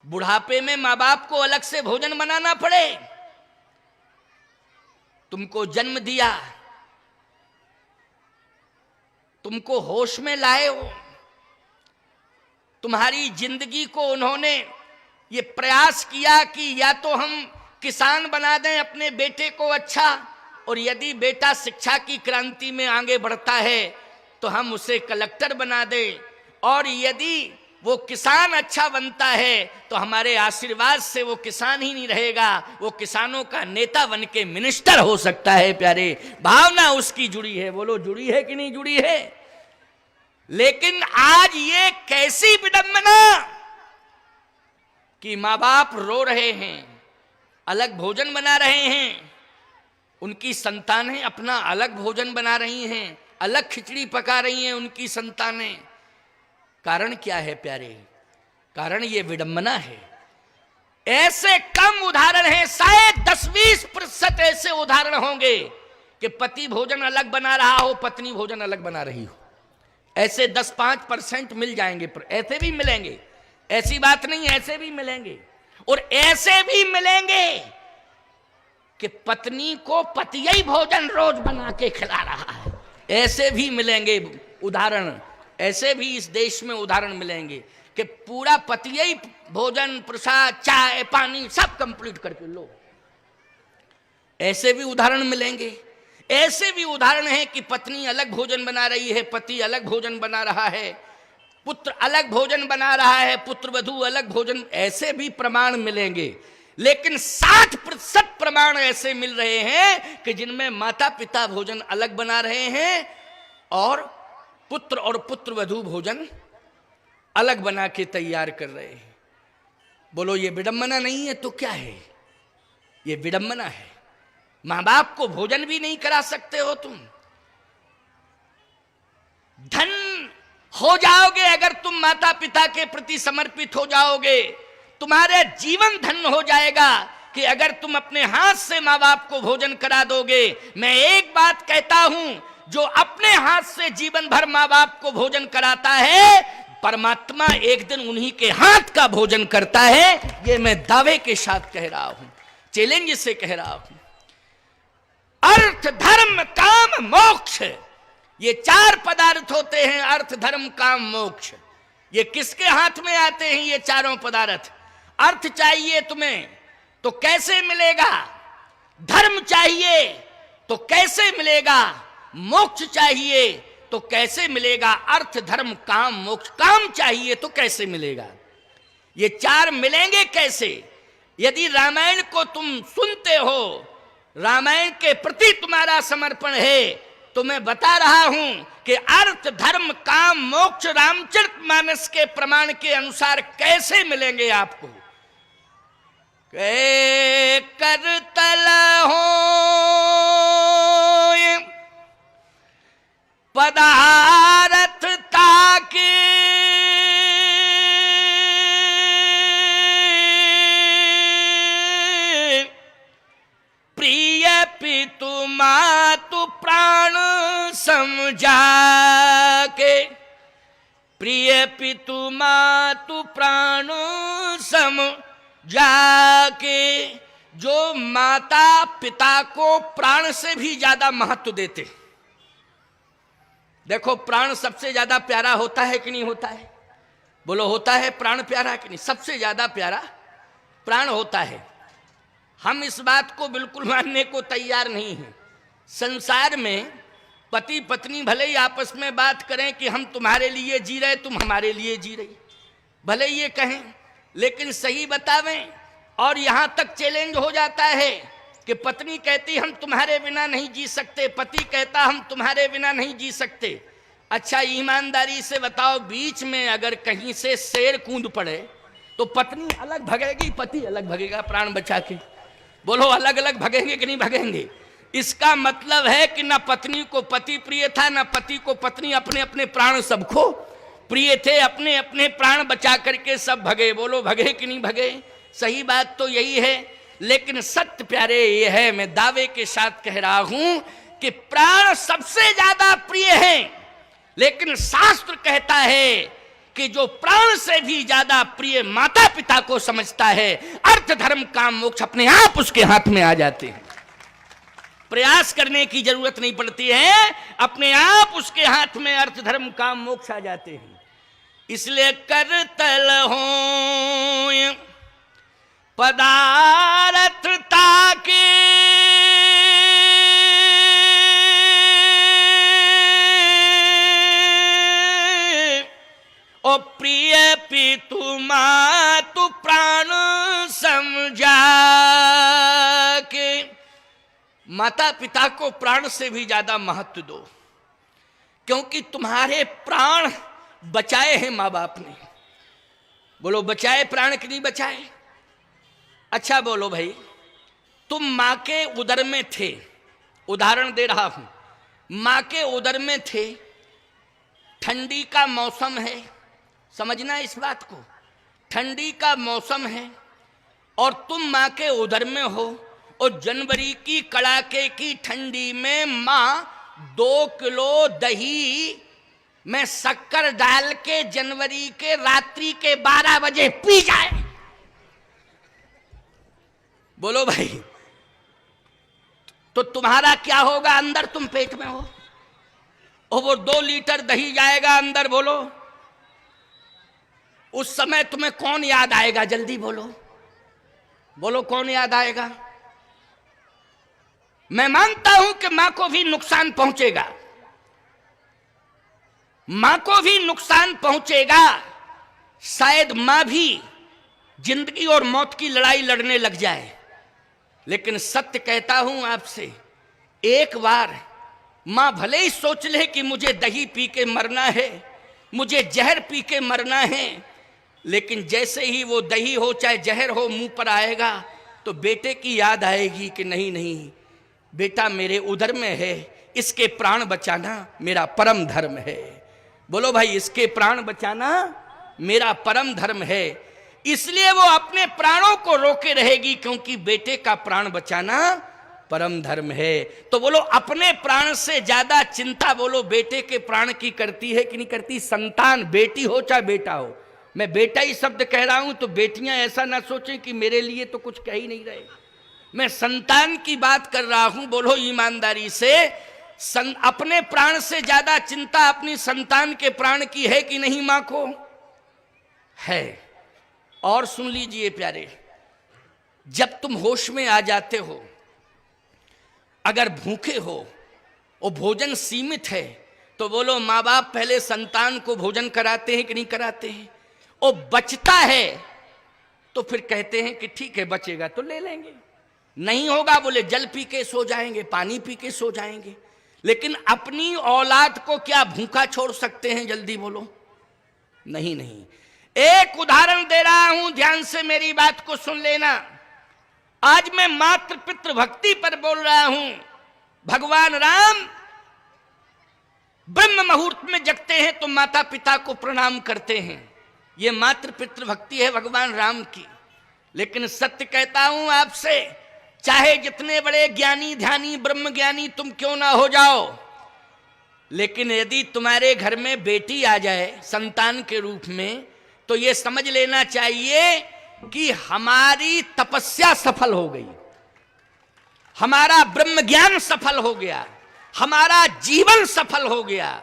बुढ़ापे में माँ बाप को अलग से भोजन बनाना पड़े। तुमको जन्म दिया, तुमको होश में लाए हो, तुम्हारी जिंदगी को उन्होंने ये प्रयास किया कि या तो हम किसान बना दें अपने बेटे को अच्छा, और यदि बेटा शिक्षा की क्रांति में आगे बढ़ता है तो हम उसे कलेक्टर बना दें, और यदि वो किसान अच्छा बनता है तो हमारे आशीर्वाद से वो किसान ही नहीं रहेगा, वो किसानों का नेता बन के मिनिस्टर हो सकता है। प्यारे, भावना उसकी जुड़ी है। बोलो, जुड़ी है कि नहीं जुड़ी है? लेकिन आज ये कैसी विडंबना कि माँ बाप रो रहे हैं, अलग भोजन बना रहे हैं, उनकी संतानें अपना अलग भोजन बना रही हैं, अलग खिचड़ी पका रही हैं उनकी संतानें। कारण क्या है प्यारे? कारण ये विडंबना है। ऐसे कम उदाहरण हैं, शायद 10-20% ऐसे उदाहरण होंगे कि पति भोजन अलग बना रहा हो, पत्नी भोजन अलग बना रही हो। ऐसे 10-5% मिल जाएंगे, पर ऐसे भी मिलेंगे, ऐसी बात नहीं, ऐसे भी मिलेंगे। और ऐसे भी मिलेंगे कि पत्नी को पति ही भोजन रोज बना के खिला रहा है, ऐसे भी मिलेंगे उदाहरण। ऐसे भी इस देश में उदाहरण मिलेंगे कि पूरा पति ही भोजन, प्रसाद, चाय, पानी सब कंप्लीट करके लो। ऐसे भी उदाहरण मिलेंगे। ऐसे भी उदाहरण है कि पत्नी अलग भोजन बना रही है, पति अलग भोजन बना रहा है, पुत्र अलग भोजन बना रहा है, पुत्र वधू अलग भोजन, ऐसे भी प्रमाण मिलेंगे। लेकिन 60% प्रमाण ऐसे मिल रहे हैं कि जिनमें माता पिता भोजन अलग बना रहे हैं और पुत्र और पुत्र वधू भोजन अलग बना के तैयार कर रहे हैं। बोलो, ये विडंबना नहीं है तो क्या है? ये विडंबना है। मां बाप को भोजन भी नहीं करा सकते हो तुम। धन हो जाओगे अगर तुम माता पिता के प्रति समर्पित हो जाओगे, तुम्हारे जीवन धन हो जाएगा कि अगर तुम अपने हाथ से माँ बाप को भोजन करा दोगे। मैं एक बात कहता हूं, जो अपने हाथ से जीवन भर माँ बाप को भोजन कराता है, परमात्मा एक दिन उन्हीं के हाथ का भोजन करता है। ये मैं दावे के साथ कह रहा हूं, चैलेंज से कह रहा हूं। अर्थ, धर्म, काम, मोक्ष, ये 4 पदार्थ होते हैं। अर्थ, धर्म, काम, मोक्ष। ये किसके हाथ में आते हैं ये चारों पदार्थ? अर्थ चाहिए तुम्हें तो कैसे मिलेगा? धर्म चाहिए तो कैसे मिलेगा? मोक्ष चाहिए तो कैसे मिलेगा? अर्थ, धर्म, काम, मोक्ष। काम चाहिए तो कैसे मिलेगा? ये 4 मिलेंगे कैसे? यदि रामायण को तुम सुनते हो, रामायण के प्रति तुम्हारा समर्पण है, तो मैं बता रहा हूं कि अर्थ, धर्म, काम, मोक्ष रामचरितमानस के प्रमाण के अनुसार कैसे मिलेंगे आपको। करतल हो पदारथ ताके, प्रिय पितु मातु प्राण समझा के, प्रिय पितु मातु प्राण समझा के। जो माता पिता को प्राण से भी ज्यादा महत्व देते। देखो, प्राण सबसे ज्यादा प्यारा होता है कि नहीं होता है? बोलो, होता है प्राण प्यारा कि नहीं? सबसे ज्यादा प्यारा प्राण होता है। हम इस बात को बिल्कुल मानने को तैयार नहीं हैं। संसार में पति पत्नी भले ही आपस में बात करें कि हम तुम्हारे लिए जी रहे, तुम हमारे लिए जी रही, भले ये कहें, लेकिन सही बतावें। और यहां तक चैलेंज हो जाता है कि पत्नी कहती हम तुम्हारे बिना नहीं जी सकते, पति कहता हम तुम्हारे बिना नहीं जी सकते। अच्छा, ईमानदारी से बताओ, बीच में अगर कहीं से शेर कूद पड़े तो पत्नी अलग भगेगी, पति अलग भगेगा प्राण बचा के? बोलो, अलग अलग भगेंगे कि नहीं भगेंगे? इसका मतलब है कि ना पत्नी को पति प्रिय था, ना पति को पत्नी। अपने अपने प्राण सबको प्रिय थे, अपने अपने प्राण बचा करके सब भगे। बोलो, भगे कि नहीं भगे? सही बात तो यही है। लेकिन सत्य प्यारे ये है, मैं दावे के साथ कह रहा हूं कि प्राण सबसे ज्यादा प्रिय है। लेकिन शास्त्र कहता है कि जो प्राण से भी ज्यादा प्रिय माता पिता को समझता है, अर्थ धर्म काम मोक्ष अपने आप उसके हाथ में आ जाते हैं। प्रयास करने की जरूरत नहीं पड़ती है, अपने आप उसके हाथ में अर्थ धर्म काम मोक्ष आ जाते हैं। इसलिए करतल हो पदार्थता के ओ प्रिय पितु मातु प्राण समझा के। माता पिता को प्राण से भी ज्यादा महत्व दो, क्योंकि तुम्हारे प्राण बचाए हैं माँ बाप ने। बोलो बचाए प्राण कि नहीं बचाए? अच्छा बोलो भाई, तुम माँ के उदर में थे, उदाहरण दे रहा हूं, माँ के उदर में थे, ठंडी का मौसम है, समझना इस बात को, ठंडी का मौसम है और तुम माँ के उदर में हो, और जनवरी की कड़ाके की ठंडी में माँ 2 किलो दही में शक्कर डाल के जनवरी के रात्रि के 12 बजे पी जाए। बोलो भाई, तो तुम्हारा क्या होगा? अंदर तुम पेट में हो और वो 2 लीटर दही जाएगा अंदर। बोलो उस समय तुम्हें कौन याद आएगा? जल्दी बोलो, बोलो कौन याद आएगा? मैं मानता हूं कि मां को भी नुकसान पहुंचेगा, मां को भी नुकसान पहुंचेगा, शायद मां भी जिंदगी और मौत की लड़ाई लड़ने लग जाए। लेकिन सत्य कहता हूं आपसे, एक बार मां भले ही सोच ले कि मुझे दही पी के मरना है, मुझे जहर पी के मरना है, लेकिन जैसे ही वो दही हो चाहे जहर हो मुंह पर आएगा तो बेटे की याद आएगी कि नहीं नहीं, बेटा मेरे उदर में है, इसके प्राण बचाना मेरा परम धर्म है। बोलो भाई, इसके प्राण बचाना मेरा परम धर्म है। इसलिए वो अपने प्राणों को रोके रहेगी, क्योंकि बेटे का प्राण बचाना परम धर्म है। तो बोलो अपने प्राण से ज्यादा चिंता बोलो बेटे के प्राण की करती है कि नहीं करती? संतान बेटी हो चाहे बेटा हो, मैं बेटा ही शब्द कह रहा हूं तो बेटियां ऐसा ना सोचें कि मेरे लिए तो कुछ कह ही नहीं रहे, मैं संतान की बात कर रहा हूं। बोलो ईमानदारी से, अपने प्राण से ज्यादा चिंता अपनी संतान के प्राण की है कि नहीं? मां को है। और सुन लीजिए प्यारे, जब तुम होश में आ जाते हो, अगर भूखे हो और भोजन सीमित है, तो बोलो माँ बाप पहले संतान को भोजन कराते हैं कि नहीं कराते हैं? और बचता है तो फिर कहते हैं कि ठीक है बचेगा तो ले लेंगे, नहीं होगा बोले जल पी के सो जाएंगे, पानी पी के सो जाएंगे। लेकिन अपनी औलाद को क्या भूखा छोड़ सकते हैं? जल्दी बोलो, नहीं नहीं। एक उदाहरण दे रहा हूं, ध्यान से मेरी बात को सुन लेना। आज मैं मातृ पितृ भक्ति पर बोल रहा हूं। भगवान राम ब्रह्म मुहूर्त में जगते हैं तो माता पिता को प्रणाम करते हैं, ये मातृ पितृ भक्ति है भगवान राम की। लेकिन सत्य कहता हूं आपसे, चाहे जितने बड़े ज्ञानी ध्यानी ब्रह्म ज्ञानी तुम क्यों ना हो जाओ, लेकिन यदि तुम्हारे घर में बेटी आ जाए संतान के रूप में, तो ये समझ लेना चाहिए कि हमारी तपस्या सफल हो गई, हमारा ब्रह्म ज्ञान सफल हो गया, हमारा जीवन सफल हो गया।